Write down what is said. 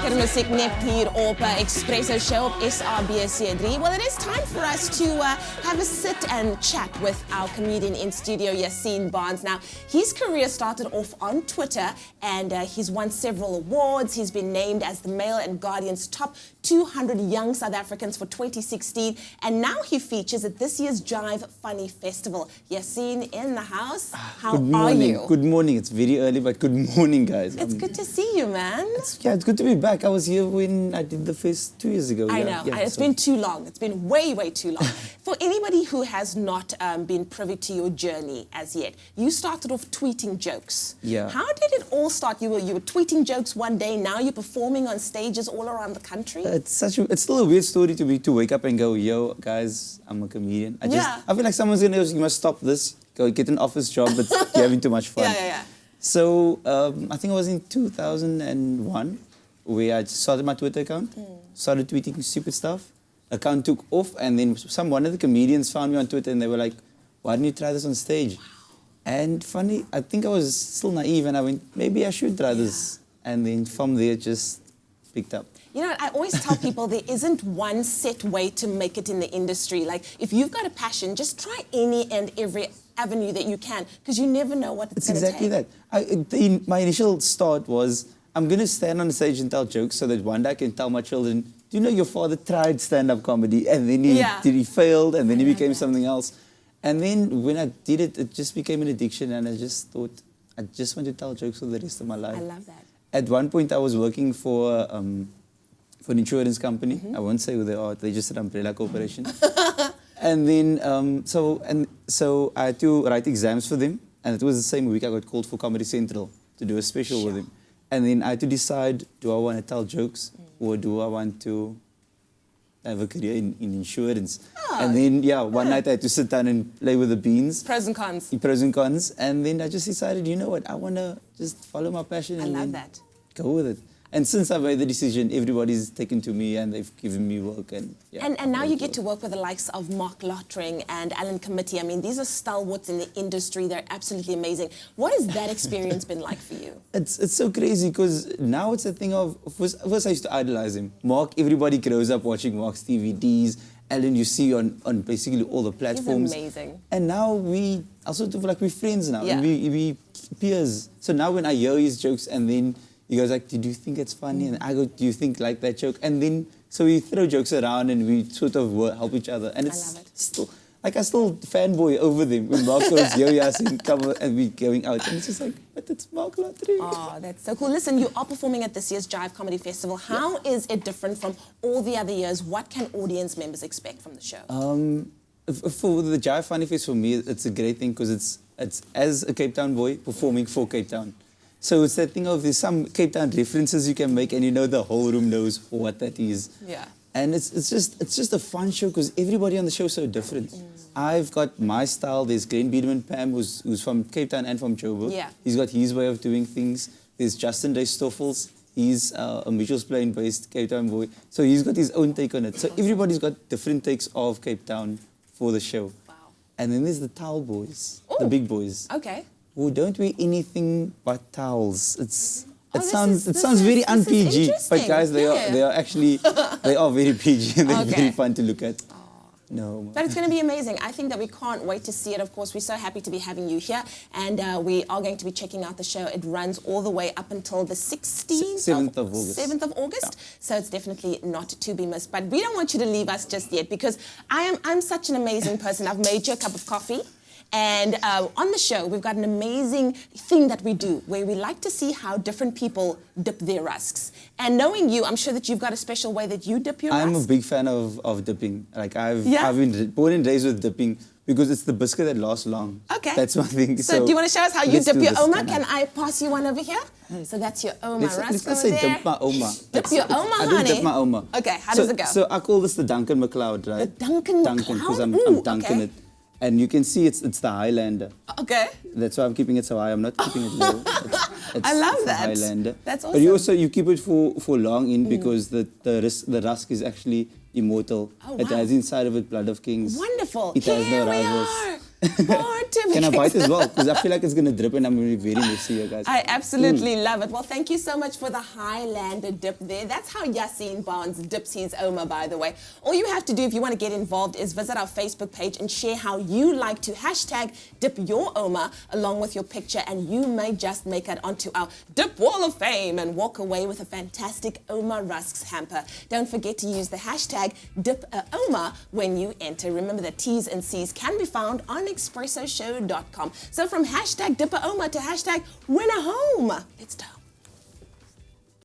Lekker musiek net hier op Expresso Show op SABC3. Well, it is time for us to have a sit and chat with our comedian in studio, Yaaseen Barnes. Now, his career started off on Twitter and he's won several awards. He's been named as the Mail and Guardian's top 200 young South Africans for 2016. And now he features at this year's Jive Funny Festival. Yassine in the house. How are you? Good morning. It's very early, but good morning, guys. It's good to see you, man. It's good to be back. I was here when I did the fest 2 years ago. I know. It's been too long. It's been way, way too long. For anybody who has not been privy to your journey as yet, you started off tweeting jokes. Yeah. How did it all start? You were tweeting jokes one day. Now you're performing on stages all around the country. It's still a weird story to wake up and go, yo, guys, I'm a comedian. I feel like someone's gonna go, you must stop this. Go get an office job, but you're having too much fun. Yeah. So I think it was in 2001 where I started my Twitter account, started tweeting stupid stuff. Account took off, and then one of the comedians found me on Twitter, and they were like, "Why don't you try this on stage?" And funny, I think I was still naive, and I went, "Maybe I should try this." And then from there, it just picked up. You know, I always tell people there isn't one set way to make it in the industry. Like, if you've got a passion, just try any and every avenue that you can, because you never know what it's going to take. It's exactly that. My initial start was, I'm going to stand on stage and tell jokes so that one day I can tell my children, do you know your father tried stand-up comedy and then he failed and then he became something else. And then when I did it, it just became an addiction, and I just thought, I just want to tell jokes for the rest of my life. I love that. At one point, I was working for an insurance company. I won't say who they are. They're just an umbrella corporation. And then, so I had to write exams for them. And it was the same week I got called for Comedy Central to do a special with them. And then I had to decide, do I want to tell jokes or do I want to have a career in insurance? And then, one night I had to sit down and play with the beans. Pros and cons. Pros and cons. And then I just decided, you know what, I want to just follow my passion and go with it. And since I made the decision, everybody's taken to me and they've given me work. And now you get to work with the likes of Mark Lottering and Alan Committee. I mean, these are stalwarts in the industry. They're absolutely amazing. What has that experience been like for you? It's so crazy, because now it's a thing of, first I used to idolize him. Mark, everybody grows up watching Mark's DVDs. Alan, you see on basically all the platforms. He's amazing. And now we also feel like we're friends now. And we peers. So now when I hear his jokes and then he goes like, did you think it's funny? And I go, do you think like that joke? And then, so we throw jokes around and we sort of help each other. And it's still, like I still fanboy over them. When Mark goes, yo, Yassine, come and we going out. And it's just like, but it's Mark Lottering. Oh, that's so cool. Listen, you are performing at this year's Jive Comedy Festival. How is it different from all the other years? What can audience members expect from the show? For the Jive Funny Fest, for me, it's a great thing because it's as a Cape Town boy performing for Cape Town. So it's that thing of there's some Cape Town references you can make, and you know the whole room knows what that is. Yeah. And it's just a fun show because everybody on the show is so different. I've got my style. There's Glenn Biederman Pam, who's from Cape Town and from Joburg. Yeah. He's got his way of doing things. There's Justin de Stoffels. He's a Mitchells Plain-based Cape Town boy. So he's got his own take on it. So everybody's got different takes of Cape Town for the show. Wow. And then there's the towel boys, the big boys. Okay. Who don't wear anything but towels. It sounds very un-PG, but guys, they are actually they are very PG and they're very fun to look at. No. But it's going to be amazing. I think that we can't wait to see it. Of course, we're so happy to be having you here, and we are going to be checking out the show. It runs all the way up until the 16th? 7th of August. 7th of August. Yeah. So it's definitely not to be missed. But we don't want you to leave us just yet, because I'm such an amazing person. I've made you a cup of coffee. And on the show, we've got an amazing thing that we do where we like to see how different people dip their rusks. And knowing you, I'm sure that you've got a special way that you dip your rusk. I'm a big fan of dipping. Like I've been born and raised with dipping because it's the biscuit that lasts long. Okay. That's my thing. So do you want to show us how you dip your Ouma? Can I pass you one over here? So that's your Ouma rusk over there. Dip my Ouma. Dip your Ouma, honey. I don't dip my Ouma. Okay, how does it go? So I call this the Duncan McLeod, right? The Duncan McLeod? Because I'm dunking it. And you can see it's the Highlander. Okay. That's why I'm keeping it so high. I'm not keeping it low. I love that. Highlander. That's awesome. But you keep it for long in because the rusk is actually immortal. Oh, wow. It has inside of it blood of kings. Wonderful. It has no rivals. Hard to Can I mix. bite as well? Because I feel like it's going to drip and I'm going to be very messy here, guys. I absolutely love it. Well, thank you so much for the Highlander dip there. That's how Yaaseen Barnes dips his Ouma, by the way. All you have to do if you want to get involved is visit our Facebook page and share how you like to hashtag dip your Ouma along with your picture, and you may just make it onto our Dip Wall of Fame and walk away with a fantastic Ouma Rusks hamper. Don't forget to use the hashtag DipAOma when you enter. Remember the T's and C's can be found on expressoshow.com. So from hashtag DipAOma to hashtag win a home. Let's go.